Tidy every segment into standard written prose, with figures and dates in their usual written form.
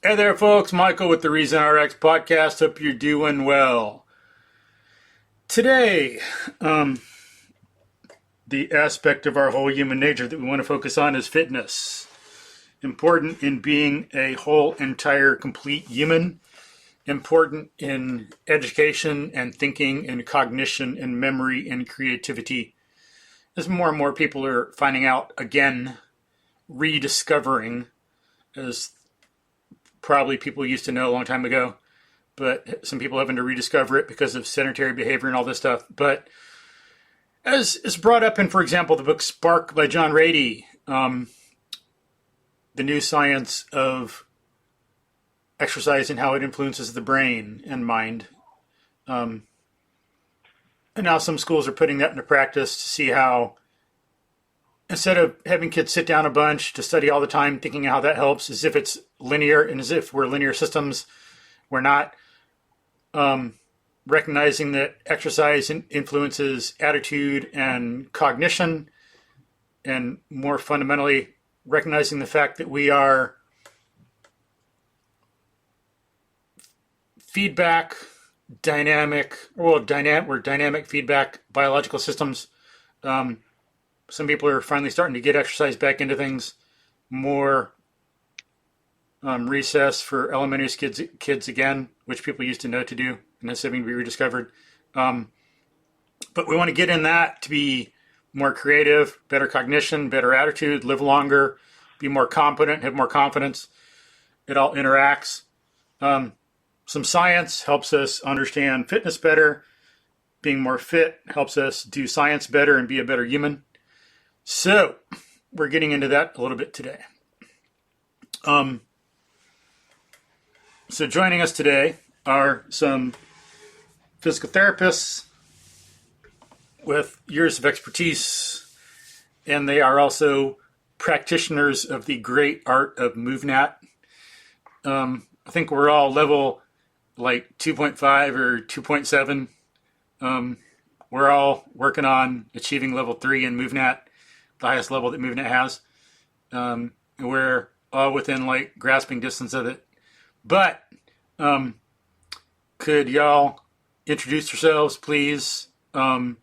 Hey there, folks. Michael with the Reason RX podcast. Hope you're doing well. Today, the aspect of our whole human nature that we want to focus on is fitness. Important in being a whole, entire, complete human. Important in education and thinking and cognition and memory and creativity. As more and more people are finding out, again, rediscovering, as probably people used to know a long time ago, but some people having to rediscover it because of sedentary behavior and all this stuff. But as is brought up in, for example, the book Spark by John Rady, the new science of exercise and how it influences the brain and mind. And now some schools are putting that into practice to see how, instead of having kids sit down a bunch to study all the time, thinking how that helps, as if it's linear and as if we're linear systems, we're not recognizing that exercise influences attitude and cognition, and more fundamentally, recognizing the fact that we are we're dynamic feedback biological systems. Some people are finally starting to get exercise back into things. More recess for elementary kids again, which people used to know to do, and that's having to be rediscovered. But we want to get in that to be more creative, better cognition, better attitude, live longer, be more competent, have more confidence. It all interacts. Some science helps us understand fitness better. Being more fit helps us do science better and be a better human. So we're getting into that a little bit today. So joining us today are some physical therapists with years of expertise, and they are also practitioners of the great art of MovNat. I think we're all level like 2.5 or 2.7. We're all working on achieving level 3 in MovNat, the highest level that MovNat has. We're all within like grasping distance of it. But could y'all introduce yourselves, please? Got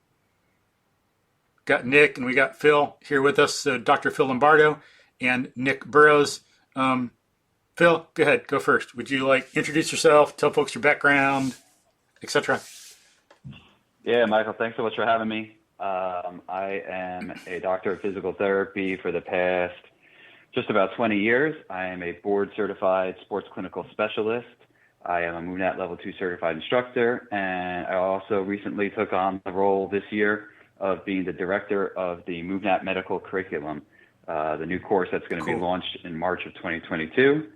Nick and we got Phil here with us. So Dr. Phil Lombardo and Nick Burroughs. Phil, go ahead. Go first. Would you like introduce yourself, tell folks your background, etc.? Yeah, Michael, thanks so much for having me. I am a doctor of physical therapy for the past just about 20 years. I am a board-certified sports clinical specialist. I am a MovNat Level II certified instructor, and I also recently took on the role this year of being the director of the MovNat Medical curriculum, the new course that's going to be launched in March of 2022.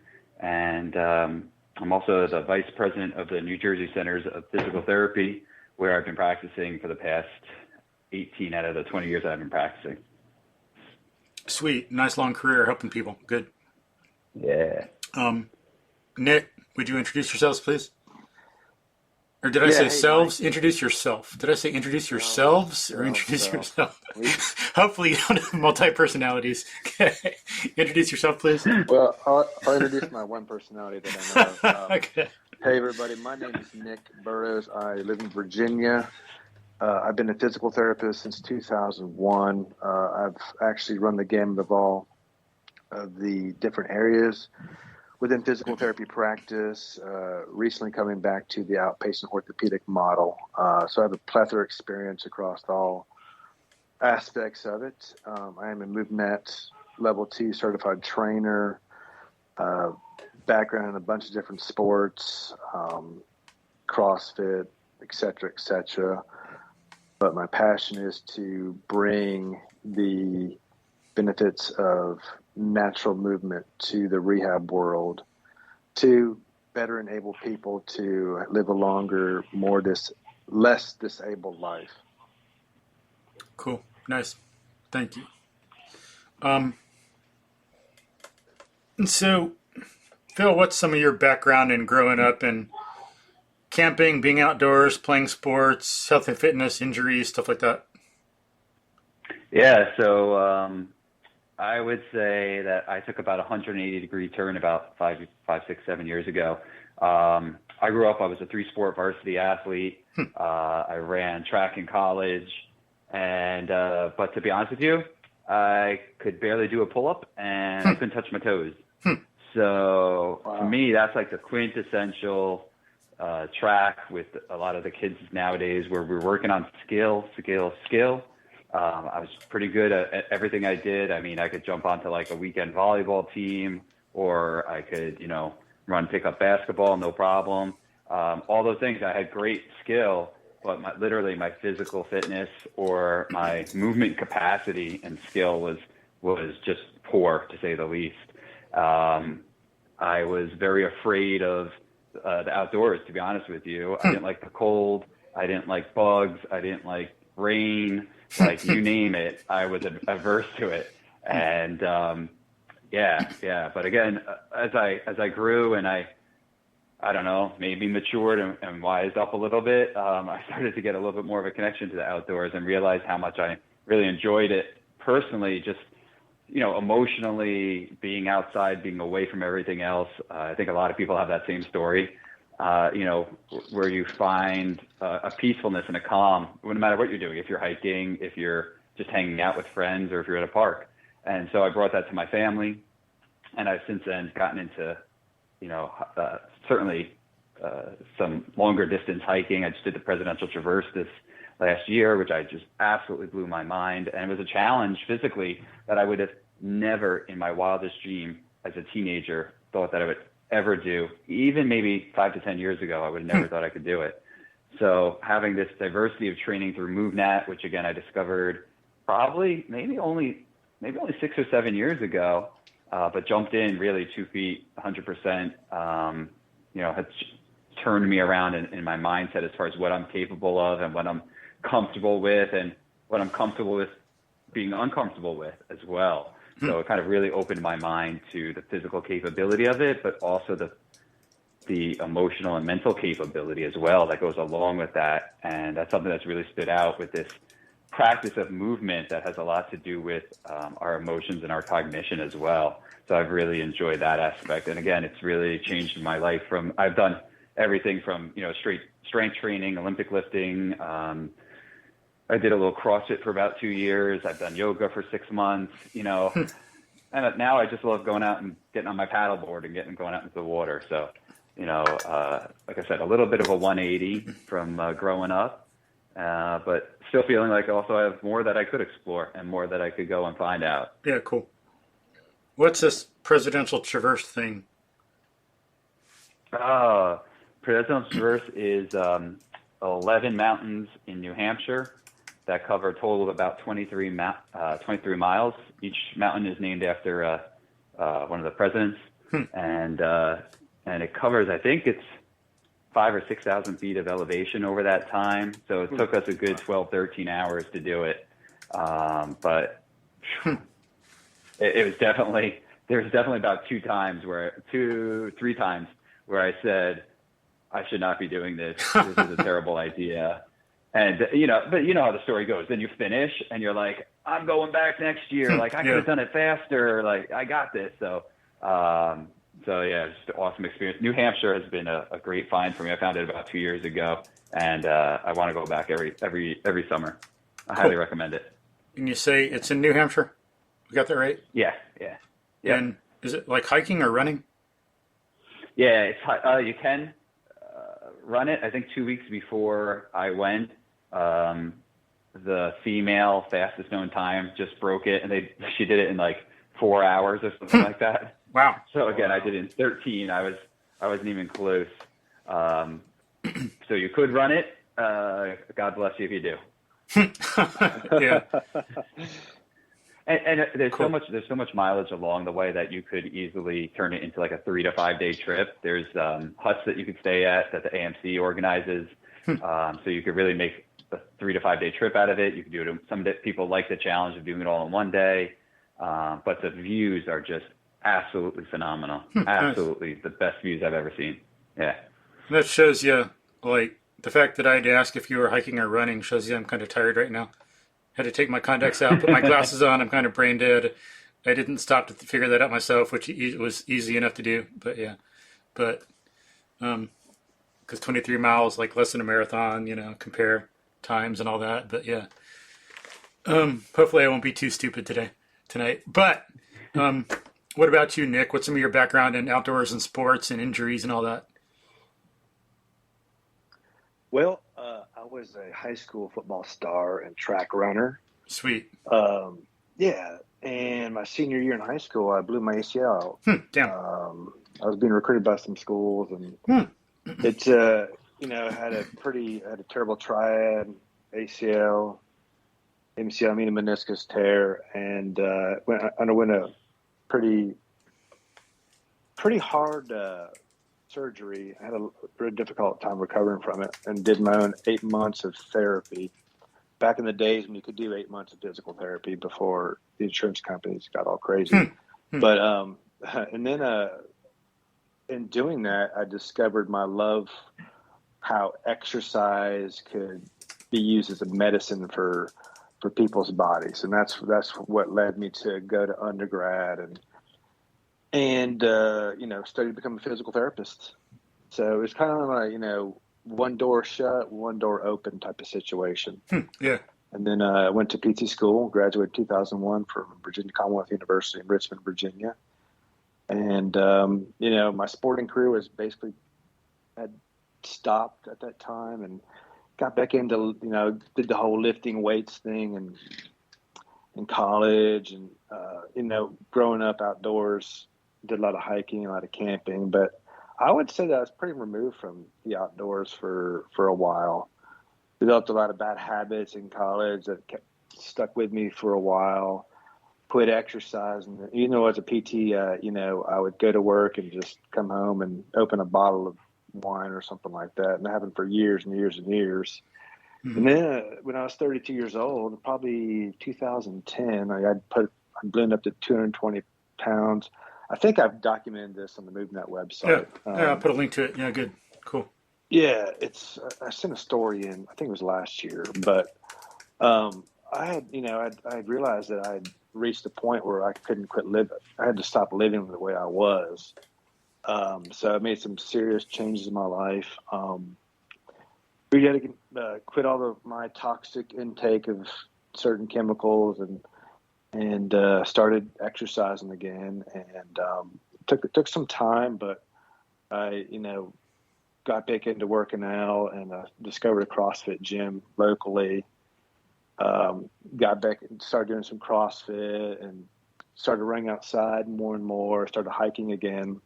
And I'm also the vice president of the New Jersey Centers of Physical Therapy, where I've been practicing for the past 18 out of the 20 years I've been practicing. Sweet. Nice long career helping people. Good. Yeah. Nick, would you introduce yourselves, please? Or did I say selves? Mike. Introduce yourself. Did I say introduce yourselves or introduce yourself? Hopefully you don't have multi-personalities. Okay. Introduce yourself, please. Well, I'll introduce my one personality that I know of. Okay. Hey, everybody. My name is Nick Burroughs. I live in Virginia. I've been a physical therapist since 2001. I've actually run the gamut of all of the different areas within physical therapy practice, recently coming back to the outpatient orthopedic model. So I have a plethora of experience across all aspects of it. I am a MovNat Level II certified trainer, background in a bunch of different sports, CrossFit, et cetera, but my passion is to bring the benefits of natural movement to the rehab world to better enable people to live a longer, less disabled life. Cool. Nice. Thank you. And so, Phil, what's some of your background in growing up and camping, being outdoors, playing sports, health and fitness, injuries, stuff like that? Yeah, so I would say that I took about a 180-degree turn about 5, 6, 7 years ago. I grew up, I was a 3-sport varsity athlete. I ran track in college. And but to be honest with you, I could barely do a pull-up and I couldn't touch my toes. So for me, that's like the quintessential track with a lot of the kids nowadays where we're working on skill. I was pretty good at everything I did. I mean, I could jump onto like a weekend volleyball team, or I could, run pickup basketball, no problem. All those things, I had great skill, but literally my physical fitness or my movement capacity and skill was just poor, to say the least. I was very afraid of the outdoors, to be honest with you. I didn't like the cold. I didn't like bugs. I didn't like rain. Like you name it, I was averse to it. And but again, as I grew and I don't know, maybe matured and wised up a little bit, I started to get a little bit more of a connection to the outdoors and realized how much I really enjoyed it personally, just, emotionally being outside, being away from everything else. I think a lot of people have that same story, where you find a peacefulness and a calm, no matter what you're doing, if you're hiking, if you're just hanging out with friends, or if you're at a park. And so I brought that to my family, and I've since then gotten into, certainly some longer distance hiking. I just did the Presidential Traverse this last year, which I just absolutely blew my mind. And it was a challenge physically that I would have never in my wildest dream as a teenager thought that I would ever do. Even maybe 5 to 10 years ago, I would have never thought I could do it. So having this diversity of training through MovNat, which again, I discovered probably maybe only 6 or 7 years ago, but jumped in really 2 feet, 100%, has turned me around in my mindset as far as what I'm capable of and what I'm comfortable with and what I'm comfortable with being uncomfortable with as well. So it kind of really opened my mind to the physical capability of it, but also the emotional and mental capability as well that goes along with that. And that's something that's really stood out with this practice of movement that has a lot to do with our emotions and our cognition as well. So I've really enjoyed that aspect. And again, it's really changed my life I've done everything from, straight strength training, Olympic lifting. I did a little CrossFit for about 2 years. I've done yoga for 6 months, and now I just love going out and getting on my paddleboard and going out into the water. So, like I said, a little bit of a 180 from growing up, but still feeling like also I have more that I could explore and more that I could go and find out. Yeah, cool. What's this Presidential Traverse thing? Presidential Traverse is 11 mountains in New Hampshire that cover a total of about 23 miles. Each mountain is named after one of the presidents, and it covers, I think it's 5,000 or 6,000 feet of elevation over that time. So it took us a good 12, 13 hours to do it. But it was there's definitely about 3 times where I said, I should not be doing this. This is a terrible idea. And, but you know how the story goes. Then you finish and you're like, I'm going back next year. Like I could have done it faster. Like I got this. So yeah, it's just an awesome experience. New Hampshire has been a great find for me. I found it about 2 years ago, and I want to go back every summer. I highly recommend it. And you say it's in New Hampshire? We got that right? Yeah. And is it like hiking or running? Yeah, it's you can run it. I think 2 weeks before I went, the female fastest known time just broke it, and she did it in like 4 hours or something like that. Wow. So again, I did it in 13. I wasn't even close. So you could run it. God bless you if you do. Yeah. And there's Cool. so much mileage along the way that you could easily turn it into like a 3 to 5 day trip. There's huts that you could stay at that the AMC organizes, so you could really make a 3 to 5 day trip out of it. You could do it. Some people like the challenge of doing it all in one day, but the views are just absolutely phenomenal. Absolutely the best views I've ever seen. Yeah. That shows you, like, the fact that I had to ask if you were hiking or running shows you I'm kind of tired right now. Had to take my contacts out, put my glasses on. I'm kind of brain dead. I didn't stop to figure that out myself, which was easy enough to do. But yeah, but because 23 miles like less than a marathon, compare times and all that. But yeah, hopefully I won't be too stupid tonight. But what about you, Nick? What's some of your background in outdoors and sports and injuries and all that? Well, I was a high school football star and track runner. Sweet. Yeah, and my senior year in high school, I blew my ACL. Damn. I was being recruited by some schools, and it, had a terrible triad: ACL, MCL, meaning meniscus tear, and underwent a pretty hard surgery. I had a very difficult time recovering from it, and did my own 8 months of therapy. Back in the days when you could do 8 months of physical therapy before the insurance companies got all crazy. But and then in doing that, I discovered my love how exercise could be used as a medicine for people's bodies, and that's what led me to go to undergrad and study to become a physical therapist. So it's kind of like one door shut, one door open type of situation. Yeah. And then I went to PT school, graduated 2001 from Virginia Commonwealth University in Richmond, Virginia. And, my sporting career was basically had stopped at that time, and got back into, did the whole lifting weights thing and in college, and, growing up outdoors, did a lot of hiking, a lot of camping, but I would say that I was pretty removed from the outdoors for a while. Developed a lot of bad habits in college that kept stuck with me for a while. Quit exercising. As a PT, I would go to work and just come home and open a bottle of wine or something like that. And that happened for years and years and years. Mm-hmm. And then when I was 32 years old, probably 2010, I ballooned up to 220 pounds. I think I've documented this on the MovNat website. Yeah, I'll put a link to it. Yeah, good. Cool. Yeah, I sent a story in, I think it was last year, but I had realized that I had reached a point where I couldn't quit living. I had to stop living the way I was. So I made some serious changes in my life. We had to quit all my toxic intake of certain chemicals and started exercising again, and took some time, but I got back into working out, and discovered a CrossFit gym locally. Got back and started doing some CrossFit, and started running outside more and more, started hiking again,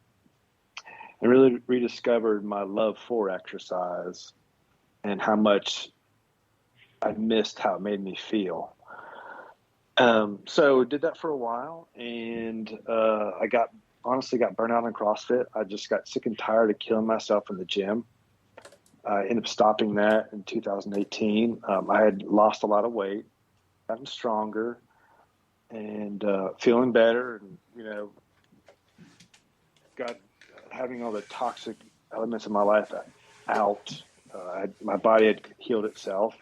and really rediscovered my love for exercise and how much I missed how it made me feel. So did that for a while, and I honestly got burnt out on CrossFit. I just got sick and tired of killing myself in the gym. I ended up stopping that in 2018. I had lost a lot of weight, gotten stronger, and feeling better, and got having all the toxic elements of my life out. My body had healed itself.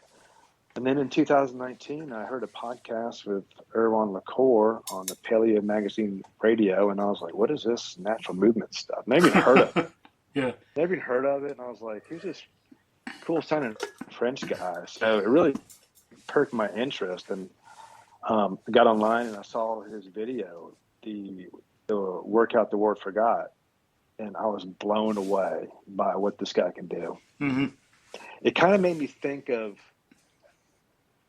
And then in 2019, I heard a podcast with Erwan LaCour on the Paleo Magazine radio, and I was like, what is this natural movement stuff? Never even heard of it. Yeah. Never even heard of it, and I was like, who's this cool-sounding French guy? So it really perked my interest, and I got online, and I saw his video, the Workout the World Forgot, and I was blown away by what this guy can do. Mm-hmm. It kind of made me think of,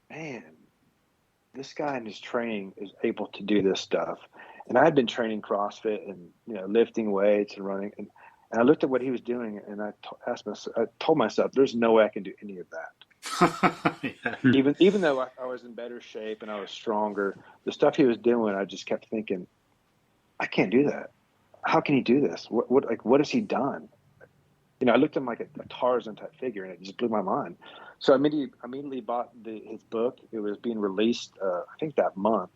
man, this guy in his training is able to do this stuff. And I had been training CrossFit and, lifting weights and running. And I looked at what he was doing, and I told myself, there's no way I can do any of that. Yeah. Even though I was in better shape and I was stronger, the stuff he was doing, I just kept thinking, I can't do that. How can he do this? What has he done? I looked at him like a Tarzan type figure, and it just blew my mind. So I immediately bought his book. It was being released, I think that month.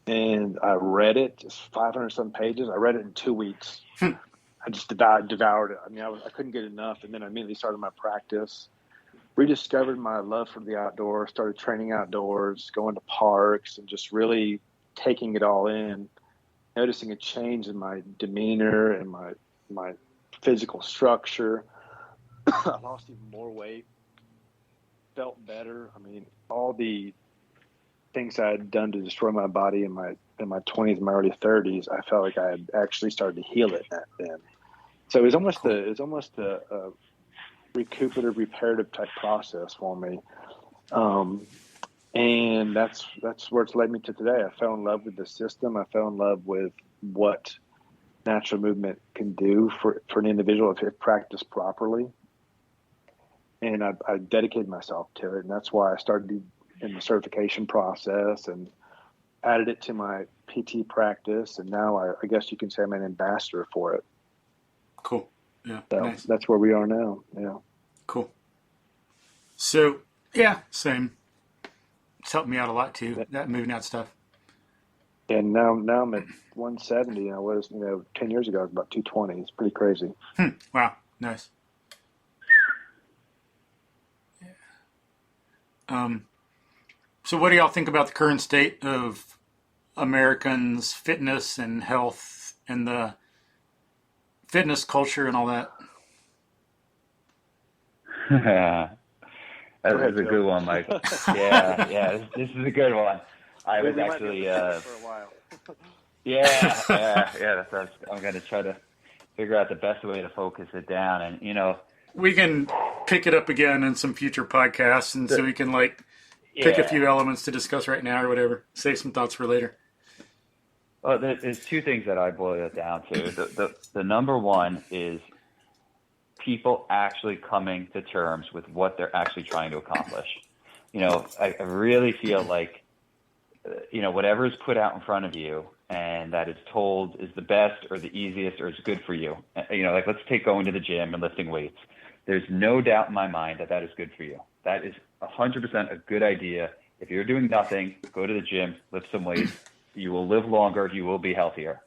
And I read it, just 500 some pages. I read it in 2 weeks. I just devoured it. I couldn't get enough. And then I immediately started my practice, rediscovered my love for the outdoors, started training outdoors, going to parks, and just really taking it all in, noticing a change in my demeanor and my physical structure. I lost even more weight, felt better. I mean, all the things I had done to destroy my body in my 20s, my early 30s, I felt like I had actually started to heal it then. So it was almost a recuperative, reparative type process for me. And that's where it's led me to today. I fell in love with the system. I fell in love with what natural movement can do for an individual if it practiced properly. And I dedicated myself to it. And that's why I started in the certification process and added it to my PT practice. And now I guess you can say I'm an ambassador for it. Cool. Yeah. So nice. That's where we are now. Yeah. Cool. So, yeah, same. It's helped me out a lot too, that MovNat stuff. And now I'm at 170. I was, 10 years ago, I was about 220. It's pretty crazy. Wow. Nice. Yeah. So what do y'all think about the current state of Americans' fitness and health and the fitness culture and all that? That's a good one, Mike. Yeah, this is a good one. I was actually, for a while. yeah. That's I'm going to try to figure out the best way to focus it down, and we can pick it up again in some future podcasts, and so we can pick a few elements to discuss right now or whatever. Save some thoughts for later. Well, there's two things that I boil it down to. The number one is people actually coming to terms with what they're actually trying to accomplish. I really feel like, whatever is put out in front of you and that is told is the best or the easiest or is good for you. Let's take going to the gym and lifting weights. There's no doubt in my mind that is good for you. That is 100% a good idea. If you're doing nothing, go to the gym, lift some weights. You will live longer. You will be healthier.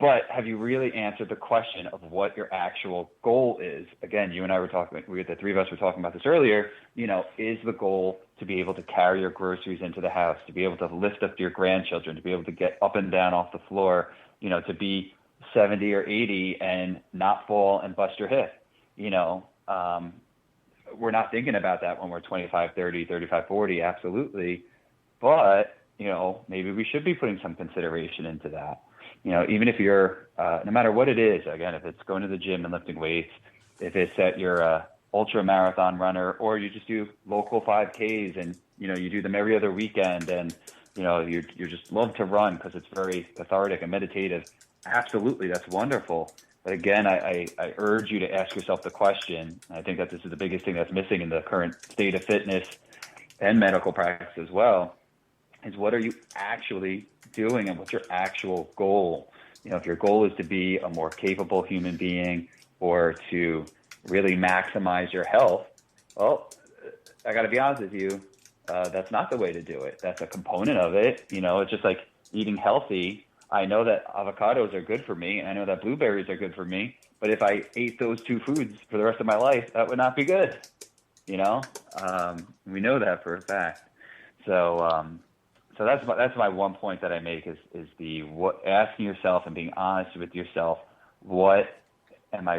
But have you really answered the question of what your actual goal is? Again, you and I were talking, the three of us were talking about this earlier, is the goal to be able to carry your groceries into the house, to be able to lift up your grandchildren, to be able to get up and down off the floor, to be 70 or 80 and not fall and bust your hip. We're not thinking about that when we're 25, 30, 35, 40, absolutely. But, maybe we should be putting some consideration into that. Even if you're, no matter what it is, again, if it's going to the gym and lifting weights, if it's that you're a ultra marathon runner, or you just do local 5Ks and, you do them every other weekend and, you just love to run because it's very cathartic and meditative. Absolutely. That's wonderful. But again, I urge you to ask yourself the question. I think that this is the biggest thing that's missing in the current state of fitness and medical practice as well, is what are you actually doing and what's your actual goal? If your goal is to be a more capable human being or to really maximize your health, well, I got to be honest with you, that's not the way to do it. That's a component of it. It's just like eating healthy. I know that avocados are good for me. I know that blueberries are good for me. But if I ate those two foods for the rest of my life, that would not be good. We know that for a fact. So that's my one point that I make is asking yourself and being honest with yourself. What am I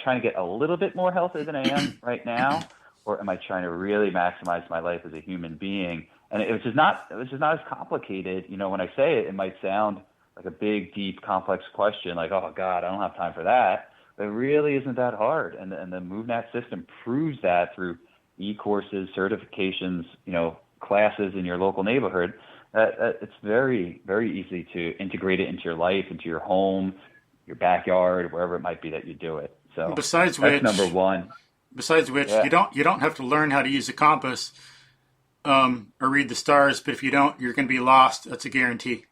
trying to get a little bit more healthy than I am right now, or am I trying to really maximize my life as a human being? And it was just not as complicated. When I say it, it might sound like a big, deep, complex question, like, oh God, I don't have time for that. But it really isn't that hard. And the MovNat system proves that through e-courses, certifications, classes in your local neighborhood. It's very, very easy to integrate it into your life, into your home, your backyard, wherever it might be that you do it. So that's number one. Besides which, you don't have to learn how to use a compass or read the stars, but if you don't, you're going to be lost. That's a guarantee.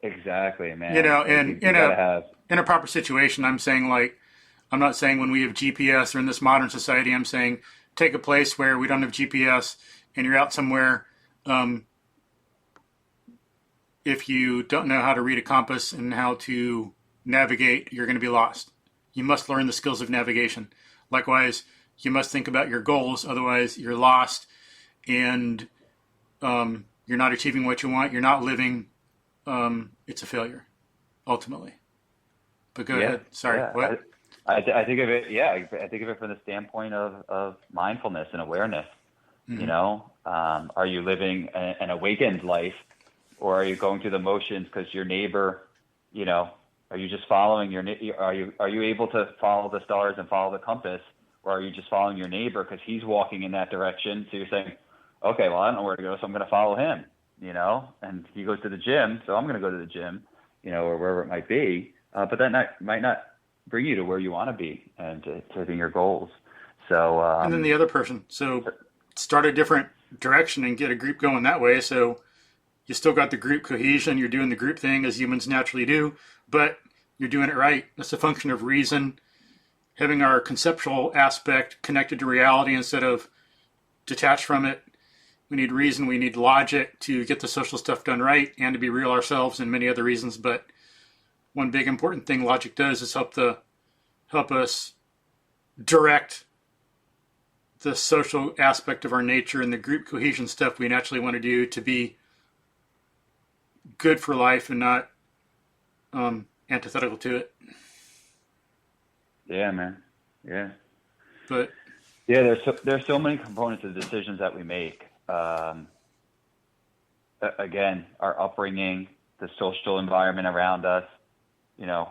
Exactly, man. In a proper situation, I'm not saying when we have GPS or in this modern society, I'm saying take a place where we don't have GPS and you're out somewhere. If you don't know how to read a compass and how to navigate, you're going to be lost. You must learn the skills of navigation. Likewise, you must think about your goals, otherwise you're lost. And you're not achieving what you want, you're not living, it's a failure, ultimately. But go ahead. Sorry. Yeah. What? I think of it. Yeah, I think of it from the standpoint of mindfulness and awareness. Mm-hmm. You know, are you living an awakened life, or are you going through the motions because your neighbor, you know, are you just following are you able to follow the stars and follow the compass, or are you just following your neighbor because he's walking in that direction? So you're saying, okay, well, I don't know where to go, so I'm going to follow him, you know, and he goes to the gym, so I'm going to go to the gym, you know, or wherever it might be. But that might not bring you to where you want to be and to hitting your goals. So, and then the other person. So start a different direction and get a group going that way. So you still got the group cohesion. You're doing the group thing as humans naturally do, but you're doing it right. That's a function of reason, having our conceptual aspect connected to reality instead of detached from it. We need reason. We need logic to get the social stuff done right and to be real ourselves and many other reasons. But one big important thing logic does is help us direct the social aspect of our nature and the group cohesion stuff we naturally want to do to be good for life and not antithetical to it. Yeah, man. Yeah. But yeah, there's so many components of the decisions that we make. Again, our upbringing, the social environment around us, you know,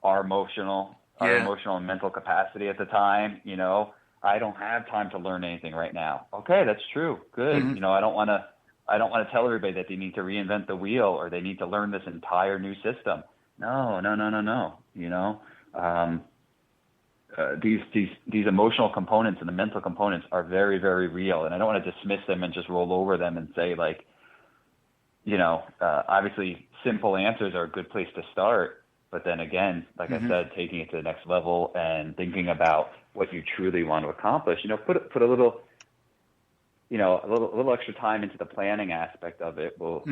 our emotional and mental capacity at the time. You know, I don't have time to learn anything right now. Okay, that's true. Good. Mm-hmm. You know, I don't want to tell everybody that they need to reinvent the wheel or they need to learn this entire new system. No. You know, these emotional components and the mental components are very, very real, and I don't want to dismiss them and just roll over them and say, like, you know, obviously simple answers are a good place to start. But then again, like I said, taking it to the next level and thinking about what you truly want to accomplish, you know, put a little, you know, a little extra time into the planning aspect of it will,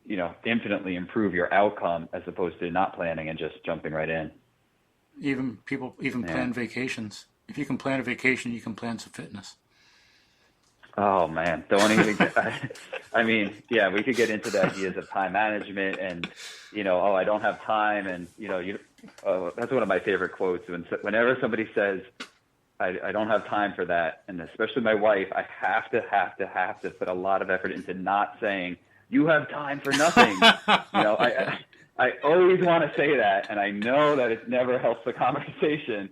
you know, infinitely improve your outcome as opposed to not planning and just jumping right in. Even plan vacations. If you can plan a vacation, you can plan some fitness. Oh man, don't even. I mean, yeah, we could get into the ideas of time management and, you know, I don't have time, and you know, that's one of my favorite quotes. Whenever somebody says, I don't have time for that, and especially my wife, I have to put a lot of effort into not saying you have time for nothing. You know, I always want to say that, and I know that it never helps the conversation,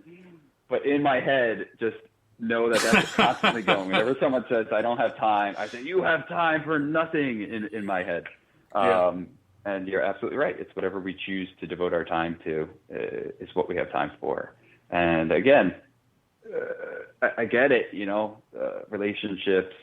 but in my head, just know that that's constantly going. Whenever someone says, I don't have time, I say, you have time for nothing in my head. And you're absolutely right. It's whatever we choose to devote our time to is what we have time for. And again, I get it, you know, relationships,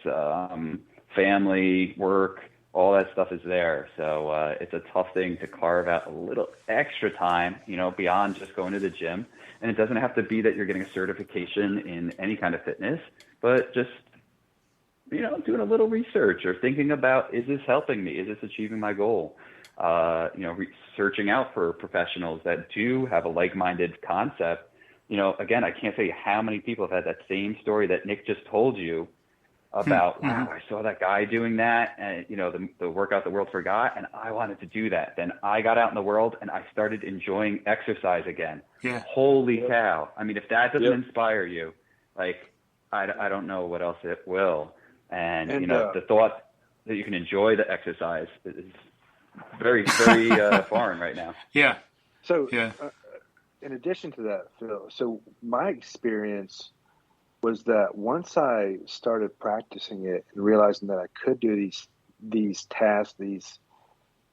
family, work, all that stuff is there. So it's a tough thing to carve out a little extra time, you know, beyond just going to the gym. And it doesn't have to be that you're getting a certification in any kind of fitness, but just, you know, doing a little research or thinking about, is this helping me? Is this achieving my goal? You know, searching out for professionals that do have a like-minded concept. You know, again, I can't tell you how many people have had that same story that Nick just told you about, wow, I saw that guy doing that, and, you know, the workout the world forgot, and I wanted to do that. Then I got out in the world, and I started enjoying exercise again. Yeah. Holy cow. I mean, if that doesn't inspire you, like, I don't know what else it will. And you know, the thought that you can enjoy the exercise is very, very foreign right now. Yeah. So, in addition to that, Phil, so my experience was that once I started practicing it and realizing that I could do these tasks,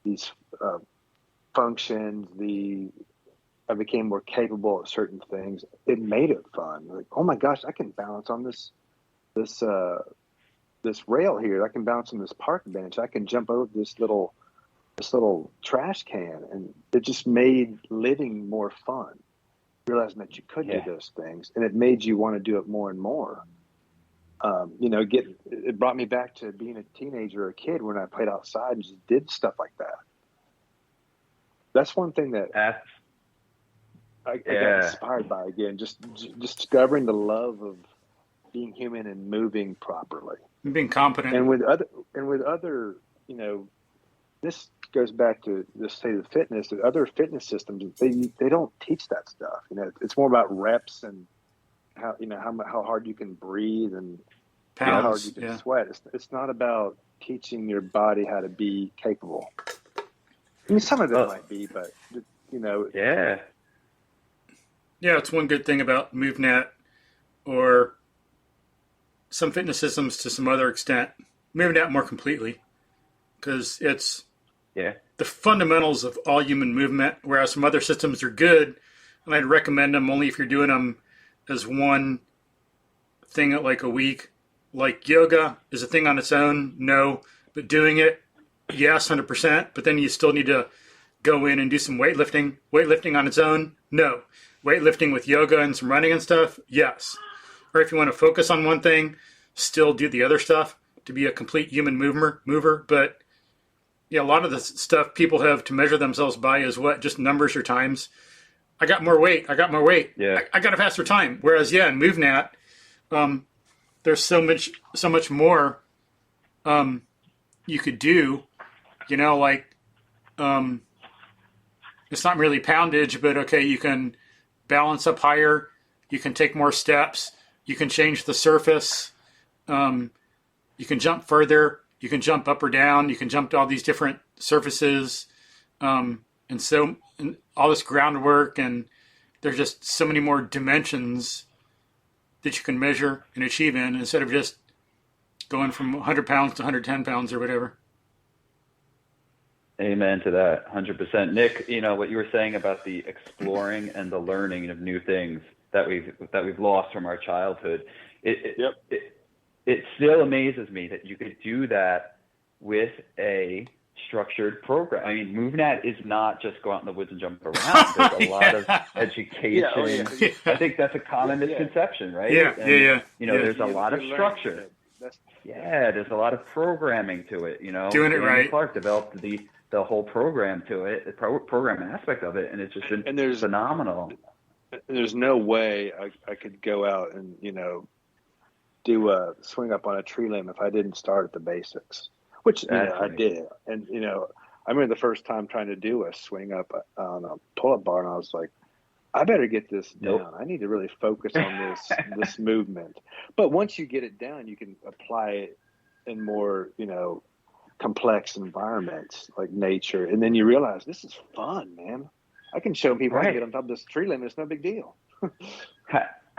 these functions, I became more capable of certain things. It made it fun. Like, oh my gosh, I can balance on this rail here. I can bounce on this park bench. I can jump over this little trash can, and it just made living more fun. Realizing that you could do those things, and it made you want to do it more and more. You know, it brought me back to being a teenager or a kid when I played outside and just did stuff like that. That's one thing that I got inspired by again, just discovering the love of being human and moving properly. Being competent. And with other, this goes back to the state of fitness. The other fitness systems, they don't teach that stuff. It's more about reps and how hard you can breathe and how hard you can sweat. It's not about teaching your body how to be capable. I mean, some of it might be, but Yeah. Yeah, it's one good thing about MovNat or some fitness systems to some other extent. MovNat more completely, because it's the fundamentals of all human movement, whereas some other systems are good, and I'd recommend them only if you're doing them as one thing at like a week. Like yoga is a thing on its own, no, but doing it, yes, 100%, but then you still need to go in and do some weightlifting. Weightlifting on its own, no. Weightlifting with yoga and some running and stuff, yes. Or if you want to focus on one thing, still do the other stuff to be a complete human mover. But yeah, a lot of the stuff people have to measure themselves by is what? Just numbers or times. I got more weight. Yeah. I got a faster time. Whereas, in MovNat, there's so much more you could do. It's not really poundage, but okay, you can balance up higher. You can take more steps. You can change the surface. You can jump further. You can jump up or down. You can jump to all these different surfaces. And all this groundwork, and there's just so many more dimensions that you can measure and achieve in instead of just going from 100 pounds to 110 pounds or whatever. Amen to that, 100%. Nick, what you were saying about the exploring and the learning of new things that we've lost from our childhood, it still amazes me that you could do that with a structured program. I mean, MovNat is not just go out in the woods and jump around. There's a lot of education. I think that's a common misconception, right? There's a lot of structure. There's a lot of programming to it. Doing it right. Clark developed the whole program to it, the program aspect of it, and it's just been phenomenal. There's no way I could go out and do a swing up on a tree limb if I didn't start at the basics, which I did. And I remember the first time trying to do a swing up on a pull-up bar, and I was like, I better get this down. I need to really focus on this movement. But once you get it down, you can apply it in more complex environments like nature, and then you realize this is fun, man. I can show people how to get on top of this tree limb. It's no big deal.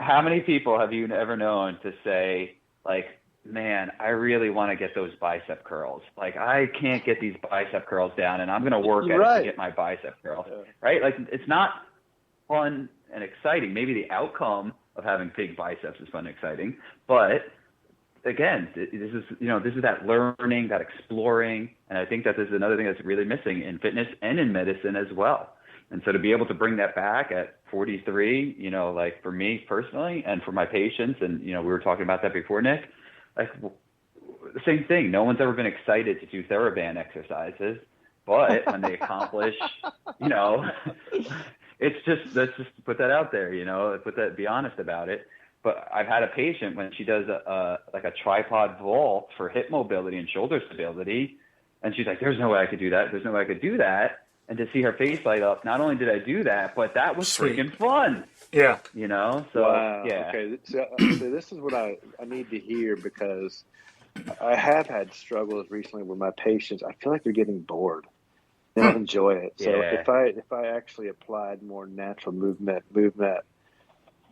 How many people have you ever known to say, like, man, I really want to get those bicep curls. Like, I can't get these bicep curls down, and I'm going to work at it to get my bicep curls, right? Like, it's not fun and exciting. Maybe the outcome of having big biceps is fun and exciting, but again, this is that learning, that exploring, and I think that this is another thing that's really missing in fitness and in medicine as well. And so to be able to bring that back at 43, like for me personally and for my patients, and we were talking about that before, Nick, like the same thing. No one's ever been excited to do TheraBand exercises, but when they accomplish, it's just, let's just put that out there, be honest about it. But I've had a patient when she does a tripod vault for hip mobility and shoulder stability, and she's like, there's no way I could do that. There's no way I could do that. And to see her face light up, not only did I do that, but that was freaking fun. Yeah. So, wow. Yeah. Okay. So this is what I need to hear, because I have had struggles recently with my patients. I feel like they're getting bored. They don't enjoy it. So if I actually applied more natural movement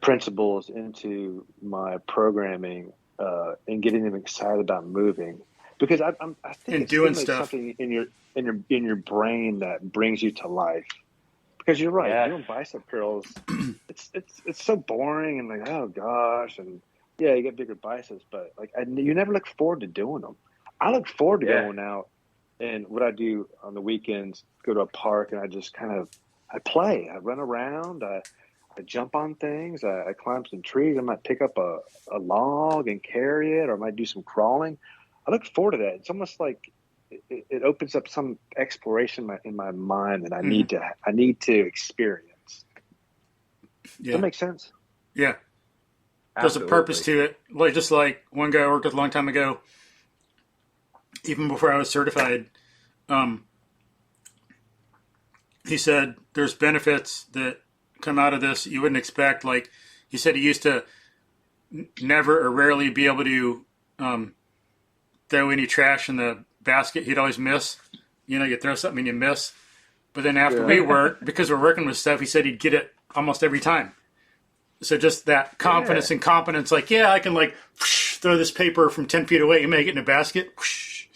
principles into my programming and getting them excited about moving, because I think it's doing stuff something in your brain that brings you to life. Because you're right, doing bicep curls, it's so boring and like, oh gosh, and you get bigger biceps, but like you never look forward to doing them. I look forward to going out, and what I do on the weekends, go to a park and I just I play, I run around, I jump on things, I climb some trees, I might pick up a log and carry it, or I might do some crawling. I look forward to that. It's almost like it opens up some exploration in my mind that I need to experience. Does that make sense? Yeah. There's a purpose to it. Just like one guy I worked with a long time ago, even before I was certified, he said there's benefits that come out of this that you wouldn't expect. Like he said, he used to never or rarely be able to throw any trash in the basket. He'd always miss. You know, you throw something and you miss. But then after we work, because we're working with stuff, he said he'd get it almost every time. So just that confidence and competence, like, yeah, I can like whoosh, throw this paper from 10 feet away and make it in a basket. Whoosh.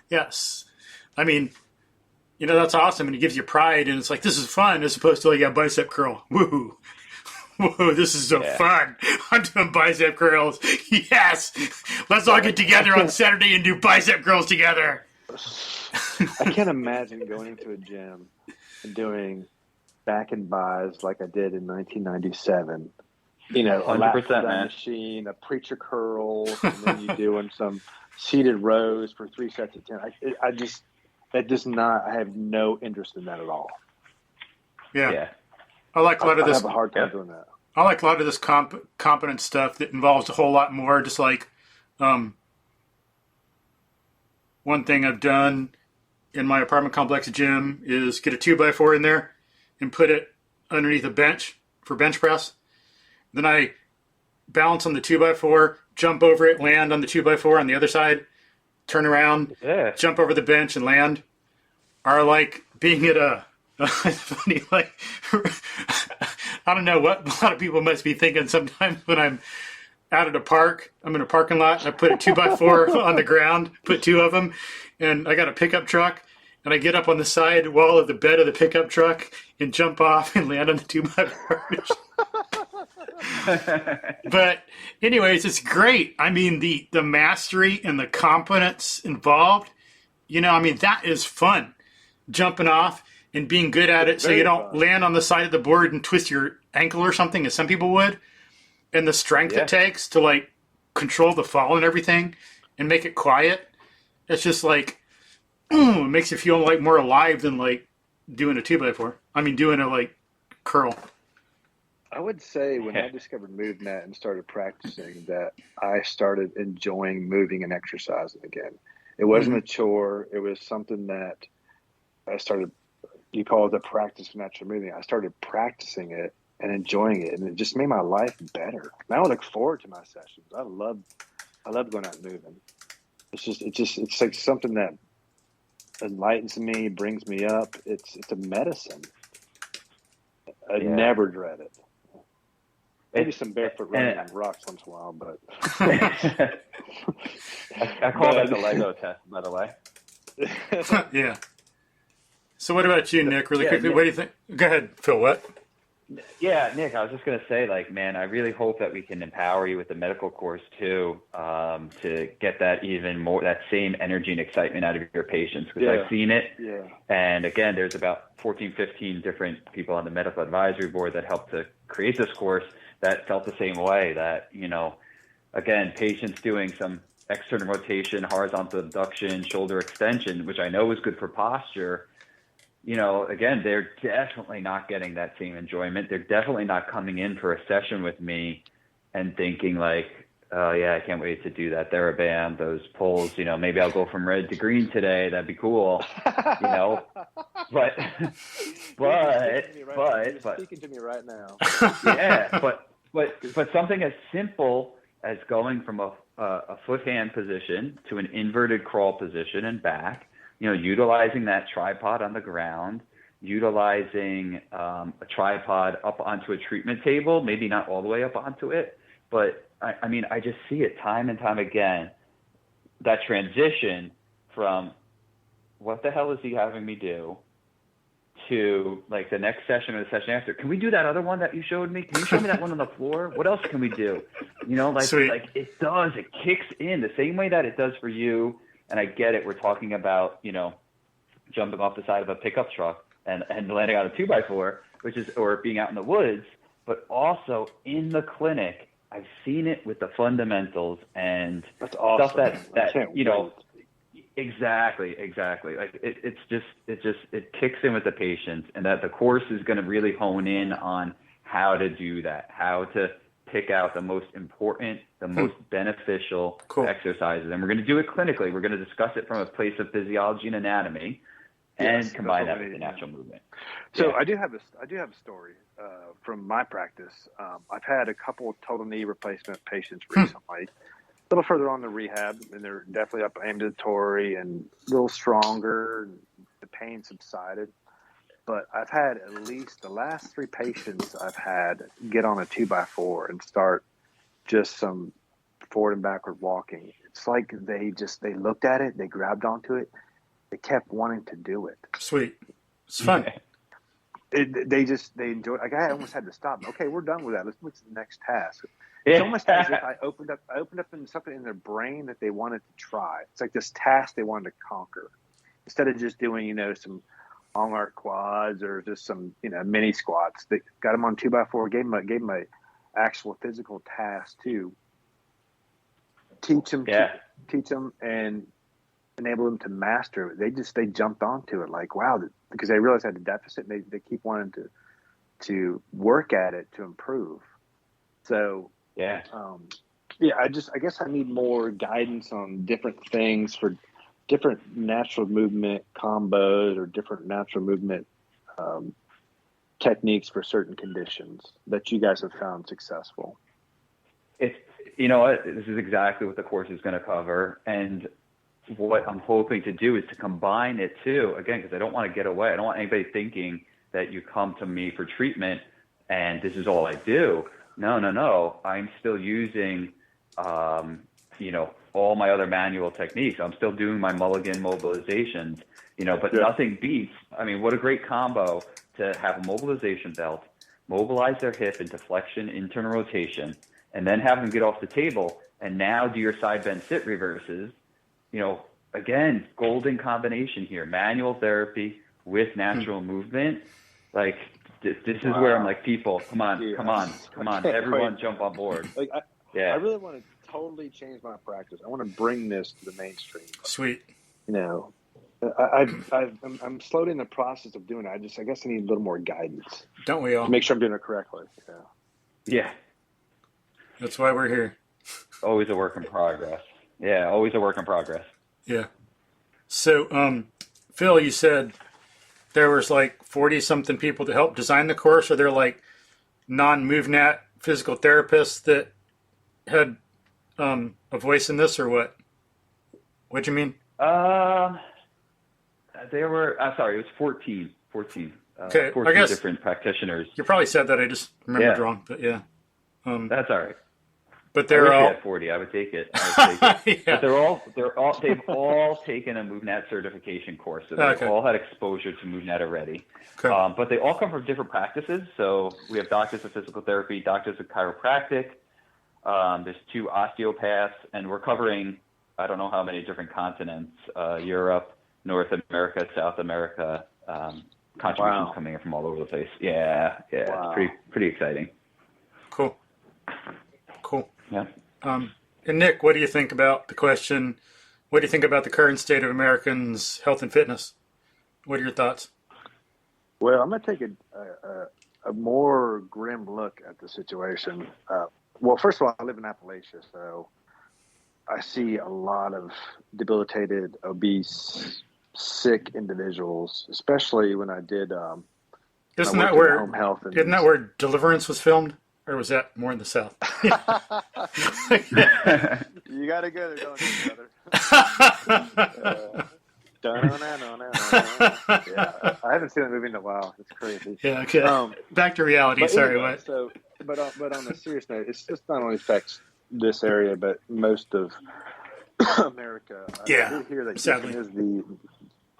Yes. I mean, you know, that's awesome. And it gives you pride. And it's like, this is fun as opposed to like a bicep curl. Woo. Whoa, this is so fun. I'm doing bicep curls. Yes. Let's all get together on Saturday and do bicep curls together. I can't imagine going into a gym and doing back and buys like I did in 1997. You know, a 100%, man. machine, a preacher curl, and then you doing some seated rows for 3 sets of 10. I have no interest in that at all. Yeah. I like a lot of this. I have a hard time doing that. I like a lot of this competence stuff that involves a whole lot more. Just like one thing I've done in my apartment complex gym is get a 2x4 in there and put it underneath a bench for bench press. Then I balance on the 2x4, jump over it, land on the 2x4 on the other side, turn around, jump over the bench and land. Or like being at a funny, like, I don't know what a lot of people must be thinking sometimes when I'm out at a park. I'm in a parking lot and I put a 2x4 on the ground, put 2 of them, and I got a pickup truck, and I get up on the side wall of the bed of the pickup truck and jump off and land on the 2x4. But anyways, it's great. I mean, the mastery and the competence involved, you know, I mean, that is fun. Jumping off and being good at it so you don't land on the side of the board and twist your ankle or something, as some people would. And the strength it takes to, like, control the fall and everything and make it quiet. It's just like, it makes you feel, like, more alive than, like, doing a 2x4. I mean, doing a, like, curl. I would say when I discovered MovNat and started practicing that I started enjoying moving and exercising again. It wasn't a chore. It was something that I started, you call it the practice of natural moving. I started practicing it and enjoying it, and it just made my life better. Now I look forward to my sessions. I love going out and moving. It's like something that enlightens me, brings me up. It's a medicine. I never dread it. Maybe some barefoot running on rocks once in a while, but I call that the Lego test, by the way. Yeah. So what about you, Nick, really quickly? Nick, what do you think? Go ahead, Phil, what? Yeah, Nick, I was just going to say, like, man, I really hope that we can empower you with the medical course, too, to get that even more, that same energy and excitement out of your patients, because I've seen it. Yeah. And, again, there's about 14, 15 different people on the medical advisory board that helped to create this course that felt the same way, that, you know, again, patients doing some external rotation, horizontal abduction, shoulder extension, which I know is good for posture. You know, again, they're definitely not getting that same enjoyment. They're definitely not coming in for a session with me and thinking like, oh yeah, I can't wait to do that TheraBand, those pulls, you know, maybe I'll go from red to green today. That'd be cool. You know, but speaking to me right now. Yeah. But something as simple as going from a foot hand position to an inverted crawl position and back, you know, utilizing that tripod on the ground, utilizing a tripod up onto a treatment table, maybe not all the way up onto it, but I mean, I just see it time and time again, that transition from what the hell is he having me do to like the next session or the session after. Can we do that other one that you showed me? Can you show me that one on the floor? What else can we do? You know, like it does, it kicks in the same way that it does for you. And I get it. We're talking about, you know, jumping off the side of a pickup truck and landing on a 2x4, or being out in the woods, but also in the clinic. I've seen it with the fundamentals and that's awesome. Stuff that you know, exactly. Like it kicks in with the patients, and that the course is going to really hone in on how to do that, how to pick out the most important, the most beneficial Cool. exercises. And we're going to do it clinically. We're going to discuss it from a place of physiology and anatomy and combine that with the natural movement. So I do have a story from my practice. I've had a couple of total knee replacement patients recently, a little further on the rehab, and they're definitely up ambulatory and a little stronger. And the pain subsided. But I've had at least the last 3 patients I've had get on a 2x4 and start just some forward and backward walking. It's like they looked at it, they grabbed onto it, they kept wanting to do it. Sweet. It's fun. They enjoyed. Like I almost had to stop. Okay, we're done with that. Let's move to the next task. It's almost as if I opened up in something in their brain that they wanted to try. It's like this task they wanted to conquer, instead of just doing some long arc quads or just some mini squats. They got them on 2x4. Gave them a actual physical task to teach them and enable them to master it. They jumped onto it like, wow, because they realized they had a deficit. And they keep wanting to work at it to improve. So I guess I need more guidance on different things for different natural movement combos or different natural movement techniques for certain conditions that you guys have found successful. This is exactly what the course is going to cover. And what I'm hoping to do is to combine it too, again, because I don't want to get away. I don't want anybody thinking that you come to me for treatment and this is all I do. No. I'm still using, all my other manual techniques. I'm still doing my mulligan mobilizations, but nothing beats. I mean, what a great combo to have a mobilization belt, mobilize their hip into flexion, internal rotation, and then have them get off the table and now do your side bend sit reverses. Again, golden combination here, manual therapy with natural movement. Like this is where I'm like, people, come on, everyone jump on board. I really want to totally change my practice. I want to bring this to the mainstream. Sweet. I'm slowly in the process of doing it. I guess I need a little more guidance. Don't we all? To make sure I'm doing it correctly. Yeah. That's why we're here. Always a work in progress. Yeah, always a work in progress. Yeah. So, Phil, you said there was like 40-something people to help design the course. Are there like non-MovNat physical therapists that had a voice in this, or what? What'd you mean? There were, I'm sorry, it was 14. 14 different practitioners. You probably said that. I just remembered wrong, but yeah. That's all right. But they're all at 40. I would take it. But they've all taken a MovNat certification course, so they've all had exposure to MovNat already. Okay. But they all come from different practices. So we have doctors of physical therapy, doctors of chiropractic. There's 2 osteopaths, and we're covering I don't know how many different continents: Europe, North America, South America. Contributions coming in from all over the place. Yeah. Wow. It's pretty exciting. Cool. Yeah. And Nick, what do you think about the question? What do you think about the current state of Americans' health and fitness? What are your thoughts? Well, I'm going to take a more grim look at the situation. Well, first of all, I live in Appalachia, so I see a lot of debilitated, obese, sick individuals, especially when I did. Isn't that where home health? Isn't that where Deliverance was filmed? Or was that more in the South? You got to go there, don't you, brother? Yeah, I haven't seen that movie in a while. It's crazy. Yeah, okay. Back to reality. Sorry, anyway, what? But on a serious note, it's just not only affects this area, but most of America. Yeah, I hear that sadly. Houston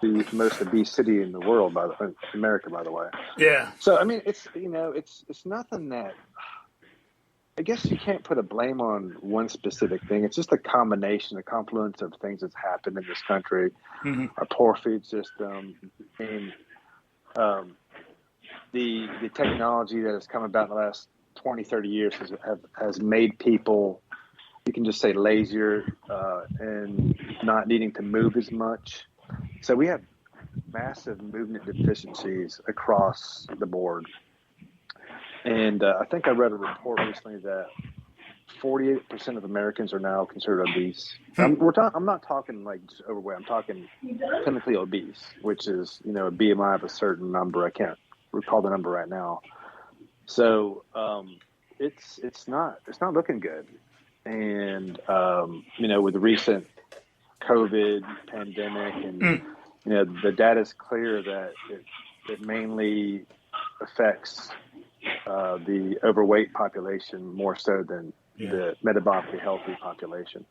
is the most obese city in the world, America, by the way. Yeah. So I mean, it's nothing that. I guess you can't put a blame on one specific thing. It's just a combination, a confluence of things that's happened in this country. Mm-hmm. Our poor food system, and the technology that has come about in the last 20, 30 years has made people, you can just say, lazier and not needing to move as much. So we have massive movement deficiencies across the board. And I think I read a report recently that 48% of Americans are now considered obese. I'm not talking like just overweight. I'm talking clinically obese, which is, a BMI of a certain number. I can't recall the number right now. So it's not looking good. And with the recent COVID pandemic, and the data is clear that it mainly affects the overweight population more so than the metabolically healthy population.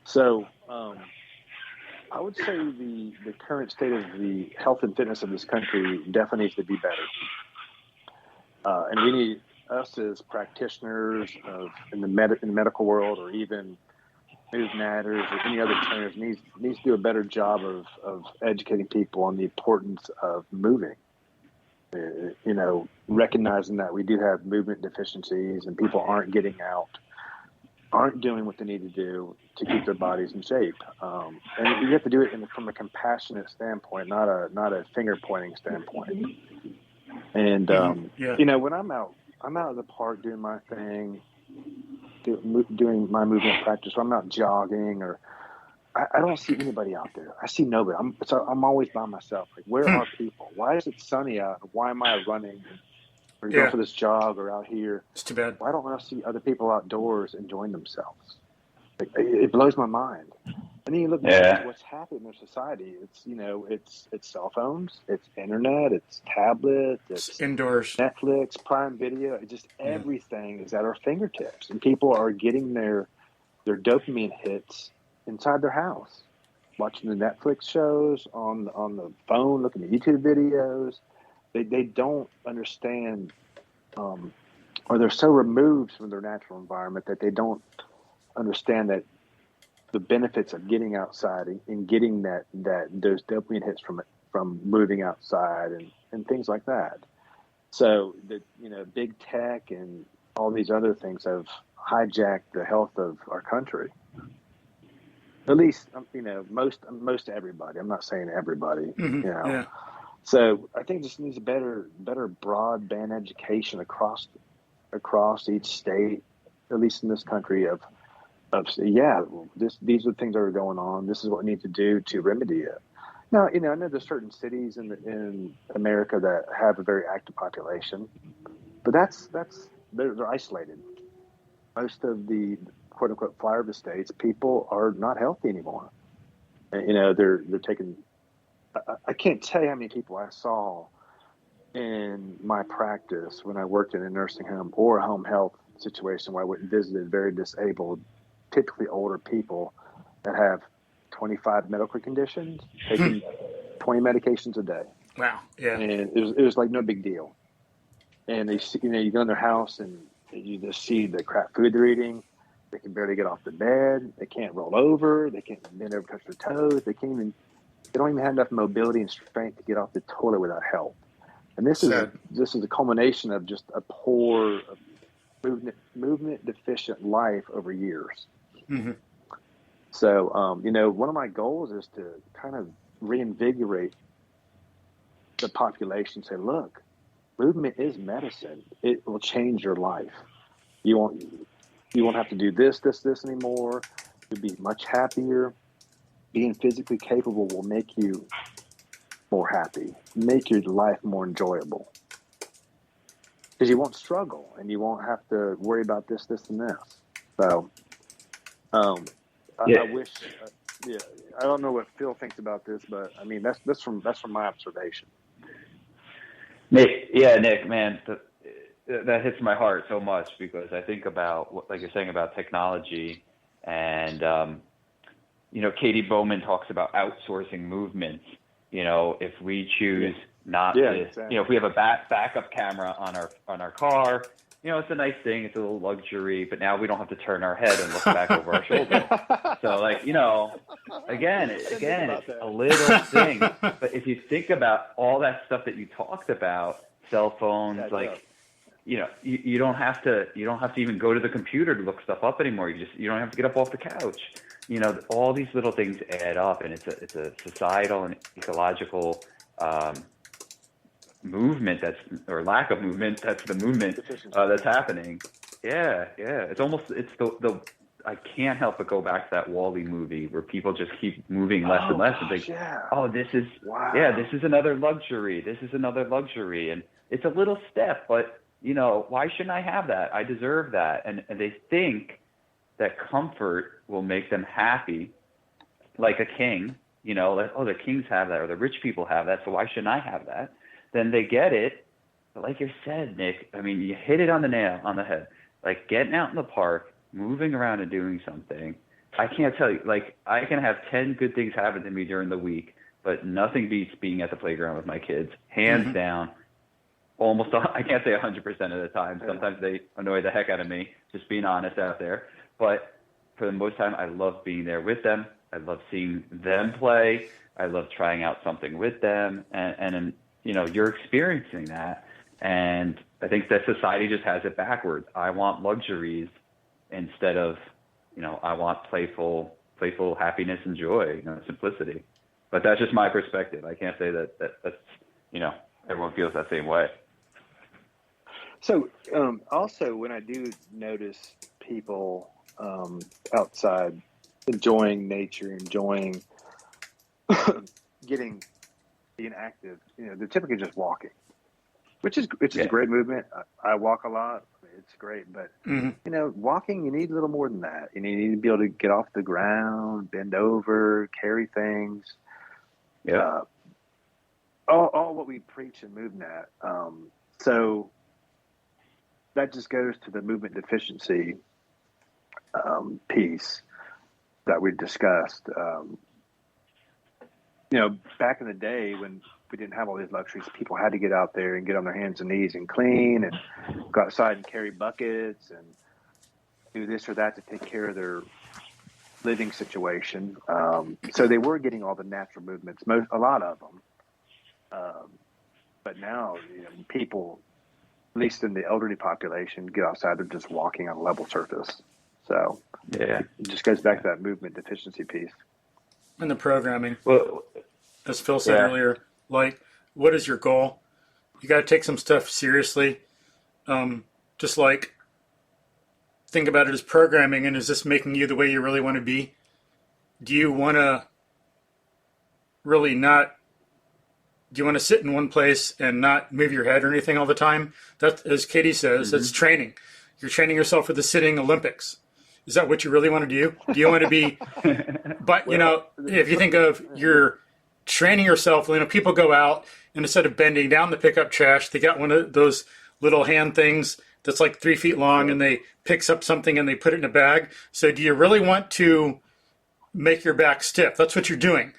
So I would say the current state of the health and fitness of this country definitely needs to be better. And we need us as practitioners in the medical world, or even MovNatters or any other trainers, needs to do a better job of educating people on the importance of moving. Recognizing that we do have movement deficiencies and people aren't getting out, aren't doing what they need to do to keep their bodies in shape. And you have to do it from a compassionate standpoint, not a finger pointing standpoint. And, when I'm out in the park doing my thing, doing my movement practice, or I'm out jogging, or I don't see anybody out there. I see nobody. I'm always by myself. Like, where are people? Why is it sunny out? Why am I running or going for this jog or out here? It's too bad. Why don't I see other people outdoors enjoying themselves? Like, it blows my mind. And then you look at what's happening in our society. It's cell phones, it's internet, it's tablets, it's indoors, Netflix, Prime Video. Just everything is at our fingertips, and people are getting their dopamine hits inside their house, watching the Netflix shows on the phone, looking at YouTube videos. They don't understand, or they're so removed from their natural environment that they don't understand that the benefits of getting outside and getting those dopamine hits from moving outside and things like that. So big tech and all these other things have hijacked the health of our country. At least, most everybody. I'm not saying everybody, So I think this needs a better broadband education across each state, at least in this country, these are the things that are going on. This is what we need to do to remedy it. Now, I know there's certain cities in America that have a very active population, but they're isolated. Most of the quote unquote flyover states, people are not healthy anymore. And, they're taking. I can't tell you how many people I saw in my practice when I worked in a nursing home or a home health situation where I went and visited very disabled, typically older people that have 25 medical conditions, taking 20 medications a day. Wow. Yeah. And it was like no big deal. And they see, you go in their house and you just see the crap food they're eating. They can barely get off the bed. They can't roll over. They can't bend over, touch their toes. They don't even have enough mobility and strength to get off the toilet without help. And this is a culmination of just a poor movement deficient life over years. Mm-hmm. So, one of my goals is to kind of reinvigorate the population. Say, look, movement is medicine. It will change your life. You won't have to do this anymore. You'll be much happier. Being physically capable will make you more happy, make your life more enjoyable. Because you won't struggle and you won't have to worry about this, and this. So, I wish. I don't know what Phil thinks about this, but I mean that's from my observation. Nick, man, that hits my heart so much because I think about like you're saying about technology, and Katie Bowman talks about outsourcing movements. If we choose not to, exactly. If we have a backup camera on our car. It's a nice thing. It's a little luxury, but now we don't have to turn our head and look back over our shoulder. So, again, it's a little thing. But if you think about all that stuff that you talked about, cell phones, you don't have to even go to the computer to look stuff up anymore. You don't have to get up off the couch. All these little things add up, and it's a societal and ecological movement or lack of movement, that's the movement that's happening. Yeah. It's the I can't help but go back to that Wall-E movie where people just keep moving less and less and think, this is another luxury. This is another luxury. And it's a little step, but why shouldn't I have that? I deserve that. And they think that comfort will make them happy, like a king, the kings have that or the rich people have that. So why shouldn't I have that? Then they get it. But like you said, Nick, I mean, you hit it on the head, like getting out in the park, moving around and doing something. I can't tell you, like, I can have 10 good things happen to me during the week, but nothing beats being at the playground with my kids, hands down. Almost, I can't say 100% of the time. Sometimes they annoy the heck out of me, just being honest out there. But for the most time, I love being there with them. I love seeing them play. I love trying out something with them. And you're experiencing that. And I think that society just has it backwards. I want luxuries instead of, I want playful happiness and joy, simplicity. But that's just my perspective. I can't say that's, everyone feels that same way. So also when I do notice people outside enjoying nature, enjoying being active, they're typically just walking, which is a great movement. I walk a lot. It's great, but walking, you need a little more than that. You need to be able to get off the ground, bend over, carry things. Yeah. All what we preach in MovNat. So that just goes to the movement deficiency piece that we discussed. Back in the day when we didn't have all these luxuries, people had to get out there and get on their hands and knees and clean and go outside and carry buckets and do this or that to take care of their living situation. So they were getting all the natural movements, a lot of them. But now, people, at least in the elderly population, get outside, they're just walking on a level surface. So it just goes back to that movement deficiency piece. And the programming. Well, as Phil said earlier, like, what is your goal? You got to take some stuff seriously. Just like, think about it as programming, and is this making you the way you really want to be? Do you want to really not, do you want to sit in one place and not move your head or anything all the time? That, as Katie says, that's training. You're training yourself for the sitting Olympics. Is that what you really want to do? Do you want to be, but if you think of you're training yourself, people go out and instead of bending down to pick up trash, they got one of those little hand things that's like 3 feet long and they picks up something and they put it in a bag. So do you really want to make your back stiff? That's what you're doing.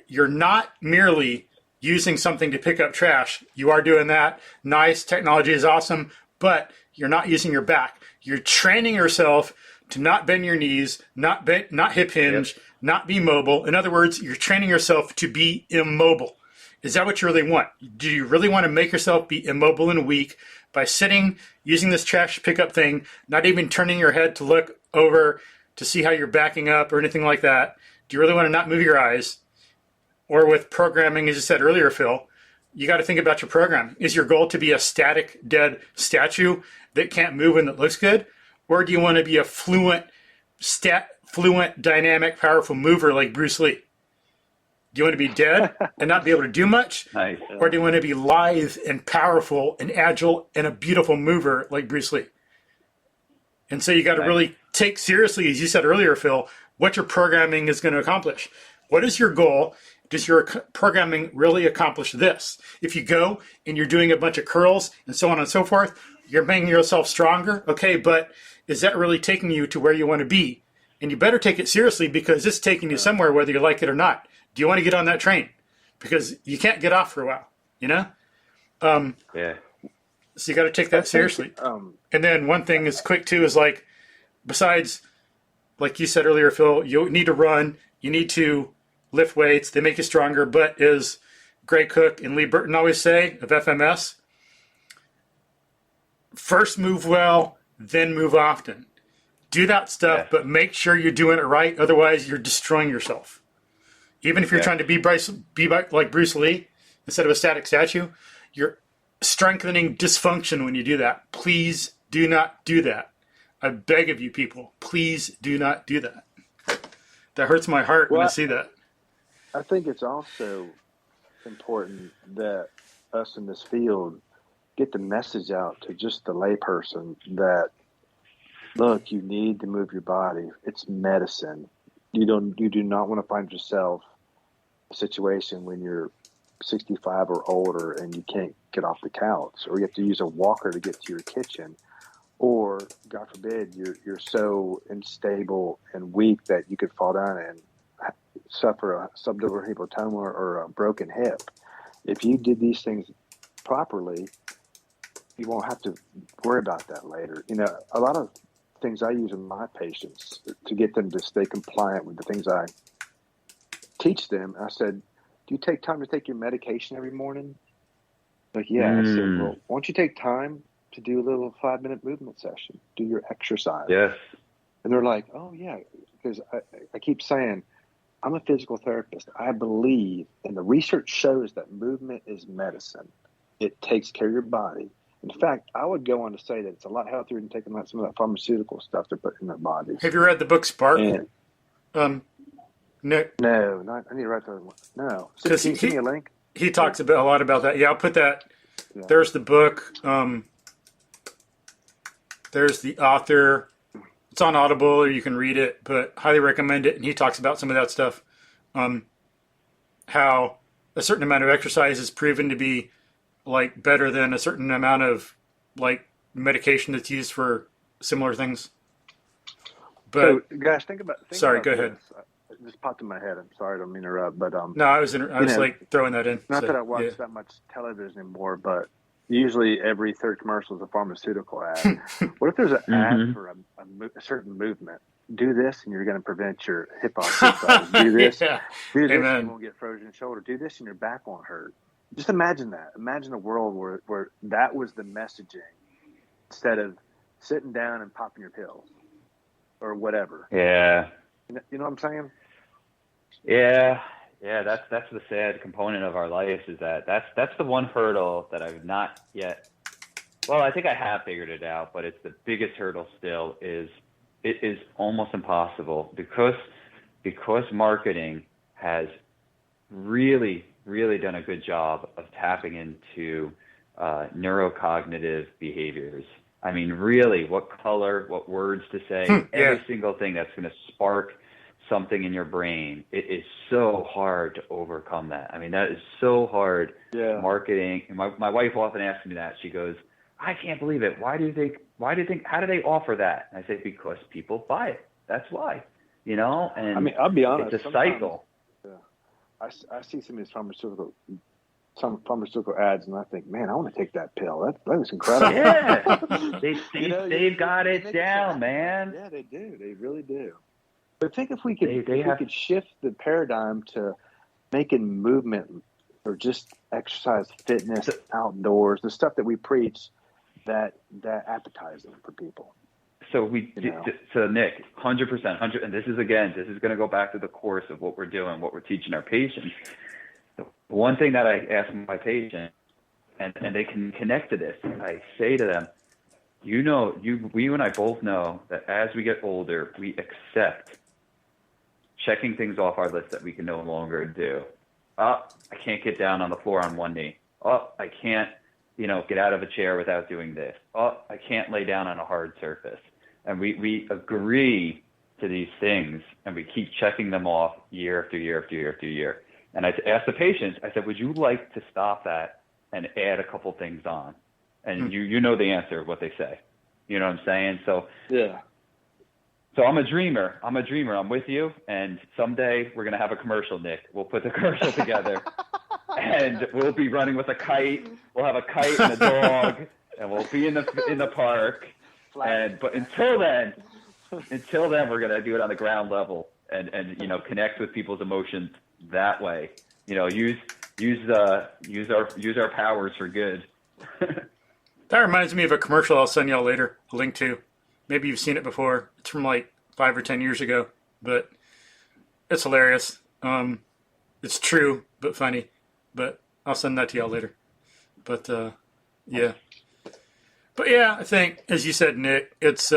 You're not merely using something to pick up trash. You are doing that. Nice. Technology is awesome, but you're not using your back. You're training yourself to not bend your knees, not hip hinge, not be mobile. In other words, you're training yourself to be immobile. Is that what you really want? Do you really want to make yourself be immobile and weak by sitting, using this trash pickup thing, not even turning your head to look over to see how you're backing up or anything like that? Do you really want to not move your eyes? Or with programming, as you said earlier, Phil, you got to think about your program. Is your goal to be a static, dead statue that can't move and that looks good? Or do you want to be a fluent, dynamic, powerful mover like Bruce Lee? Do you want to be dead and not be able to do much? Nice. Or do you want to be lithe and powerful and agile and a beautiful mover like Bruce Lee? And so you got to really take seriously, as you said earlier, Phil, what your programming is going to accomplish. What is your goal? Does your programming really accomplish this? If you go and you're doing a bunch of curls and so on and so forth, you're making yourself stronger. Okay, but is that really taking you to where you want to be? And you better take it seriously because it's taking you somewhere whether you like it or not. Do you want to get on that train? Because you can't get off for a while, So you got to take that seriously. And then one thing is quick too is like, besides, like you said earlier, Phil, you need to run, you need to lift weights, they make you stronger, but as Gray Cook and Lee Burton always say of FMS, first move well, then move often. Do that stuff, but make sure you're doing it right. Otherwise, you're destroying yourself. Even if you're trying to be like Bruce Lee instead of a static statue, you're strengthening dysfunction when you do that. Please do not do that. I beg of you people, please do not do that. That hurts my heart when I see that. I think it's also important that us in this field get the message out to just the layperson that, look, you need to move your body. It's medicine. You do not want to find yourself a situation when you're 65 or older and you can't get off the couch, or you have to use a walker to get to your kitchen, or God forbid you're so unstable and weak that you could fall down and suffer a subdural hepatoma or a broken hip. If you did these things properly, you won't have to worry about that later. You know, a lot of things I use in my patients to get them to stay compliant with the things I teach them. I said, do you take time to take your medication every morning? Like, yeah. I said, well, won't you take time to do a little 5-minute movement session? Do your exercise. Yes. And they're like, oh, yeah. Because I keep saying, I'm a physical therapist. I believe, and the research shows that movement is medicine. It takes care of your body. In fact, I would go on to say that it's a lot healthier than taking some of that pharmaceutical stuff they're putting in their bodies. Have you read the book Spark? Nick? No, I need to write that one. No. Can you send me a link? He talks a lot about that. Yeah, I'll put that. Yeah. There's the book. There's the author. It's on Audible, or you can read it, but highly recommend it. And he talks about some of that stuff. How a certain amount of exercise is proven to be like better than a certain amount of like medication that's used for similar things. But so, guys, think about. Sorry, go ahead. It just popped in my head. I'm sorry, I don't mean to interrupt, but no, I was like throwing that in. Not that I watch that much television anymore, but usually every third commercial is a pharmaceutical ad. What if there's an ad for a certain movement? Do this, and you're going to prevent your hip osteoarthritis. Do this, do this, and you won't get frozen shoulder. Do this, and your back won't hurt. Just imagine that. Imagine a world where that was the messaging instead of sitting down and popping your pills or whatever. Yeah. You know what I'm saying? Yeah. Yeah, that's the sad component of our life, is that's the one hurdle that I've not yet. Well, I think I have figured it out, but it's the biggest hurdle still. It is almost impossible because marketing has really done a good job of tapping into neurocognitive behaviors. I mean, really, what color, what words to say, every single thing that's going to spark something in your brain. It is so hard to overcome that. I mean, that is so hard. Yeah. Marketing. And my wife often asks me that. She goes, I can't believe it. How do they offer that? And I say, because people buy it. That's why, you know? And I mean, I'll be honest. It's a cycle. Yeah. I see some of these pharmaceutical ads, and I think, man, I want to take that pill. That is incredible. Yeah. They've got it down, man. Yeah, they do. They really do. But think if we could shift the paradigm to making movement or just exercise, fitness, outdoors, the stuff that we preach, that appetizing for people. So so Nick, 100%, and this is going to go back to the course of what we're doing, what we're teaching our patients. One thing that I ask my patients, and they can connect to this, I say to them, you and I both know that as we get older, we accept checking things off our list that we can no longer do. Oh, I can't get down on the floor on one knee. Oh, I can't, get out of a chair without doing this. Oh, I can't lay down on a hard surface. And we agree to these things, and we keep checking them off year after year after year after year. And I asked the patients, I said, would you like to stop that and add a couple things on? And you know the answer of what they say. You know what I'm saying? So yeah. So I'm a dreamer. I'm with you. And someday we're going to have a commercial, Nick. We'll put the commercial together. And we'll be running with a kite. We'll have a kite and a dog. And we'll be in the park. But until then, we're going to do it on the ground level and connect with people's emotions that way. Use our powers for good. That reminds me of a commercial I'll send y'all later, a link to. Maybe you've seen it before. It's from like 5 or 10 years ago, but it's hilarious. It's true, but funny. But I'll send that to y'all later. But Yeah. But yeah, I think, as you said, Nick, it's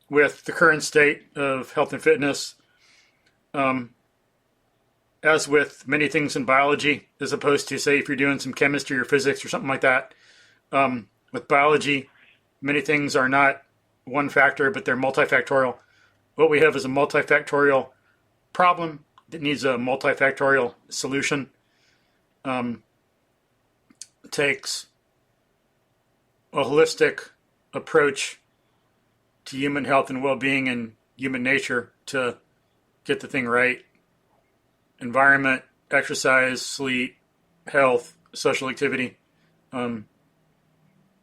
with the current state of health and fitness, as with many things in biology, as opposed to, say, if you're doing some chemistry or physics or something like that, with biology, many things are not one factor, but they're multifactorial. What we have is a multifactorial problem that needs a multifactorial solution. Takes a holistic approach to human health and well-being and human nature to get the thing right. Environment, exercise, sleep, health, social activity,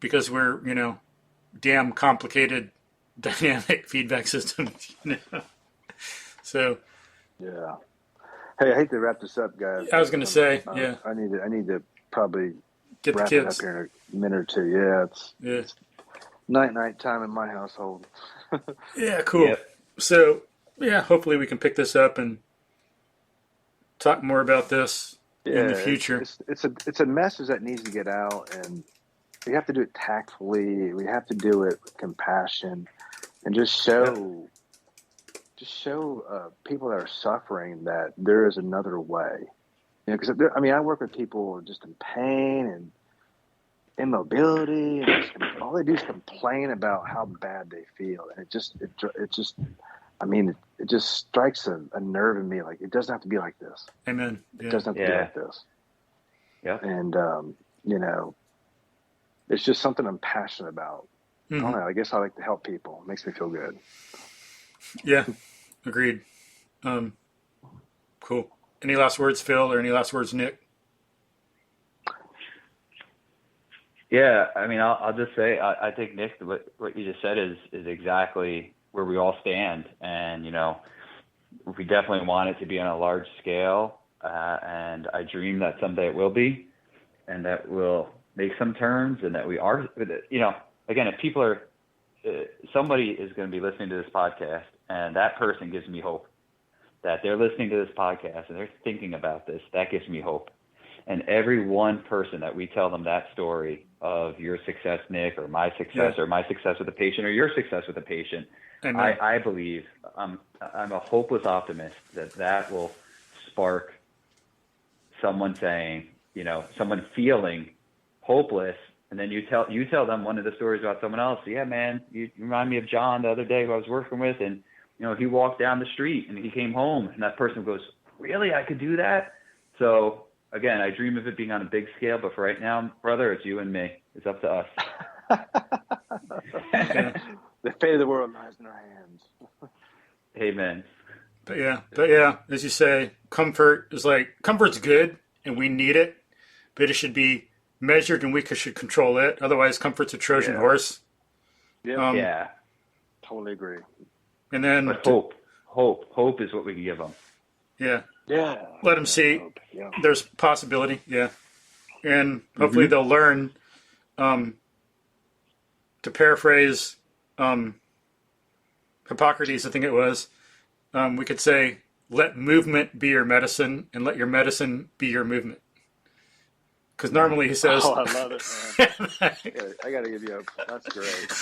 because we're, damn complicated dynamic feedback systems. So yeah. Hey, I hate to wrap this up, guys. I was going to say, yeah. I need to probably get the wrap kids it up here in a minute or two. Yeah, it's night time in my household. Yeah, cool. Yep. So yeah, hopefully we can pick this up and talk more about this in the future. It's a message that needs to get out, and we have to do it tactfully. We have to do it with compassion, and just show people that are suffering that there is another way. Because I work with people just in pain and immobility, and all they do is complain about how bad they feel, and it just strikes a nerve in me. Like, it doesn't have to be like this. Amen. Yeah. It doesn't have to be like this. Yeah. And it's just something I'm passionate about. Mm-hmm. I don't know. I guess I like to help people. It makes me feel good. Yeah. Agreed. Cool. Any last words, Phil, or any last words, Nick? Yeah, I'll just say, I think, Nick, what you just said is exactly where we all stand. And, we definitely want it to be on a large scale. And I dream that someday it will be, and that we'll make some turns, and that we are, again, if people are, somebody is going to be listening to this podcast, and that person gives me hope. That they're listening to this podcast and they're thinking about this, that gives me hope. And every one person that we tell them that story of your success, Nick, or my success, or my success with a patient, or your success with a patient, I believe, I'm a hopeless optimist that will spark someone saying, someone feeling hopeless, and then you tell them one of the stories about someone else. Yeah, man, you remind me of John the other day who I was working with, and he walked down the street and he came home, and that person goes, really, I could do that? So again, I dream of it being on a big scale, but for right now, brother, it's you and me. It's up to us. The fate of the world lies in our hands. Amen. But yeah, as you say, comfort's good and we need it, but it should be measured and we should control it. Otherwise, comfort's a Trojan horse. Yeah. Totally agree. And then but hope is what we can give them. Yeah. Yeah. Let them see there's possibility. Yeah. And hopefully they'll learn, to paraphrase Hippocrates, I think it was, we could say, let movement be your medicine and let your medicine be your movement. Because normally he says... Oh, I love it, man. I got to give you that's great.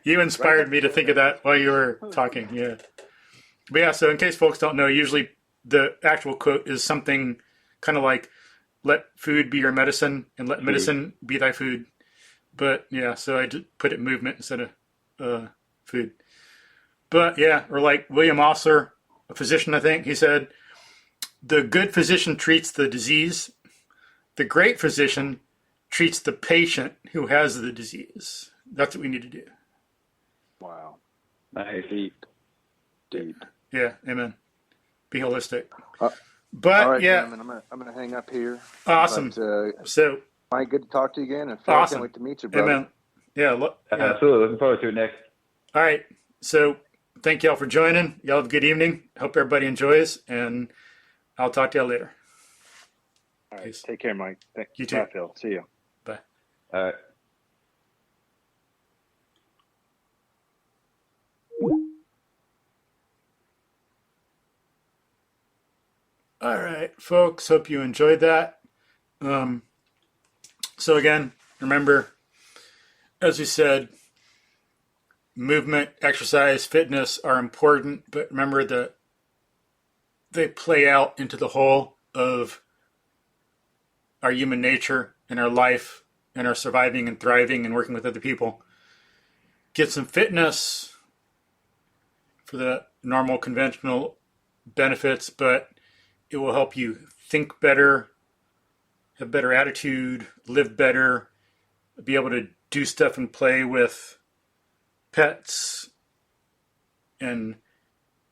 You inspired me to think of that while you were talking, yeah. But yeah, so in case folks don't know, usually the actual quote is something kind of like, let food be your medicine and let medicine be thy food. But yeah, so I just put it movement instead of food. But yeah, or like William Osler, a physician, I think, he said, the good physician treats the disease. The great physician treats the patient who has the disease. That's what we need to do. Wow. Nice. Deep. Yeah, amen. Be holistic. But all right, gentlemen, I'm gonna hang up here. Awesome. But, so, Mike, good to talk to you again, and Phil, I can't wait to meet you, brother. Amen. Yeah, absolutely. Looking forward to it, Nick. All right. So, thank y'all for joining. Y'all have a good evening. Hope everybody enjoys, and I'll talk to y'all later. All right. Peace. Take care, Mike. You too. Bye, Phil. See you. Bye. All right. All right, folks, hope you enjoyed that. So again, remember, as we said, movement, exercise, fitness are important, but remember that they play out into the whole of our human nature and our life and our surviving and thriving and working with other people. Get some fitness for the normal conventional benefits, but it will help you think better, have better attitude, live better, be able to do stuff and play with pets and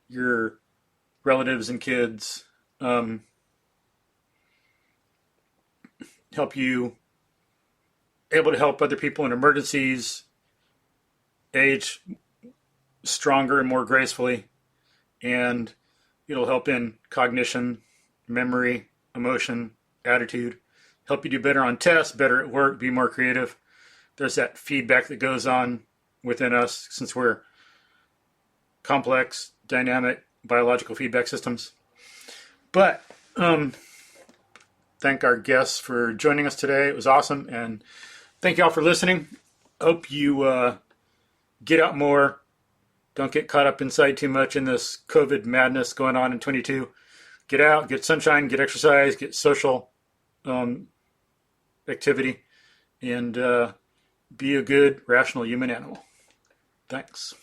your relatives and kids. Help you able to help other people in emergencies, age stronger and more gracefully, and it'll help in cognition, memory, emotion, attitude, help you do better on tests, better at work, be more creative. There's that feedback that goes on within us since we're complex, dynamic, biological feedback systems. But thank our guests for joining us today. It was awesome. And thank you all for listening. Hope you get out more. Don't get caught up inside too much in this COVID madness going on in 22. Get out, get sunshine, get exercise, get social activity, and be a good, rational human animal. Thanks.